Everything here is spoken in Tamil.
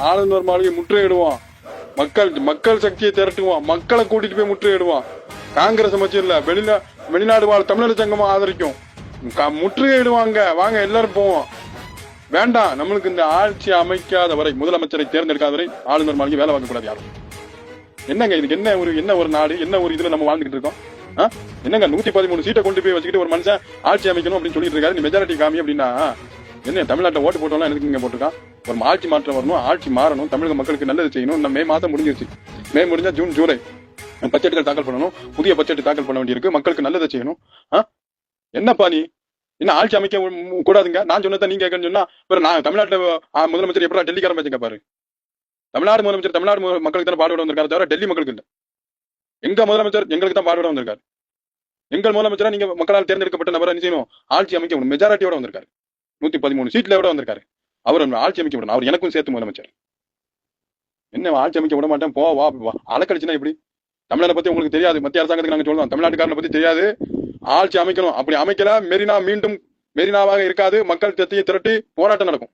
ஆளுநர் மாளிகை முற்றுகையிடுவோம். மக்கள் சக்தியை திரட்டுவோம். மக்களை கூட்டிட்டு போய் முற்றுகையிடுவோம். காங்கிரஸ் மட்டும் இல்ல, வெளிநாடு வாழ் தமிழர் சங்கமும் ஆதரிக்கும். முற்றுகையிடுவாங்க. வாங்க எல்லாரும் போவோம். வேண்டாம், நம்மளுக்கு இந்த ஆட்சி அமைக்காத வரை, முதலமைச்சரை தேர்ந்தெடுக்காத வரை ஆளுநர் மாளிகை வேலை பார்க்க கூடாது யாரும். என்னங்க இதுக்கு என்ன ஒரு நாடு, என்ன ஒரு இதுல நம்ம வாழ்ந்துகிட்டு இருக்கோம்? என்னங்க 113 சீட்டை கொண்டு போய் வச்சுக்கிட்டு ஒரு மனுஷன் ஆட்சி அமைக்கணும் அப்படின்னு சொல்லிட்டு இருக்காரு. நீ மெஜாரிட்டி காமி அப்படின்னா என்ன? தமிழ்நாட்டில் ஓட்டு போட்டோம்லாம் எனக்கு இங்க போட்டிருக்கான். ஒரு ஆட்சி மாற்றம் வரணும், ஆட்சி மாறணும், தமிழக மக்களுக்கு நல்லது செய்யணும். இந்த மே மாதம் முடிஞ்சிருச்சு. மே முடிஞ்சா ஜூன் ஜூலை பட்ஜெட்டுகள் தாக்கல் பண்ணணும். புதிய பட்ஜெட் தாக்கல் பண்ண வேண்டியிருக்கு. மக்களுக்கு நல்லதை செய்யணும். என்னப்பா நீ என்ன ஆட்சி அமைக்க கூடாதுங்க? நான் சொன்னதை நீங்க கேட்கணும்னு சொன்னா நான் தமிழ்நாட்டில் முதலமைச்சர் எப்படி டெல்லிக்காரன் பேசுங்க பாரு. தமிழ்நாடு முதலமைச்சர் தமிழ்நாடு மக்களுக்கு தான் பாடுபட வந்திருக்காரு, தவிர டெல்லி மக்களுக்கு இல்லை. எங்க முதலமைச்சர் எங்களுக்கு தான் பாடுபட வந்திருக்காரு. எங்கள் முதலமைச்சரா நீங்க மக்களால் தேர்ந்தெடுக்கப்பட்ட நபரை என்ன செய்யணும்? ஆட்சி அமைக்க முடியும். மெஜாரிட்டியோட வந்திருக்காரு. 113 சீட்ல விட வந்திருக்காரு. அவர் ஆட்சி அமைக்க விடணும். அவர் எனக்கும் சேர்த்து முதலமைச்சர். என்ன ஆட்சி அமைக்க விட மாட்டேன், போ வா அலக்கடிச்சுன்னா எப்படி? தமிழனை பத்தி உங்களுக்கு தெரியாது, மத்திய அரசாங்கத்துக்கு நாங்க சொல்லுவோம். தமிழ்நாட்டுக்காரனை பத்தி தெரியாது. ஆட்சி அமைக்கணும். அப்படி அமைக்கல மெரினா மீண்டும் மெரினாவாக இருக்காது. மக்கள் சக்தியை திரட்டி போராட்டம் நடக்கும்.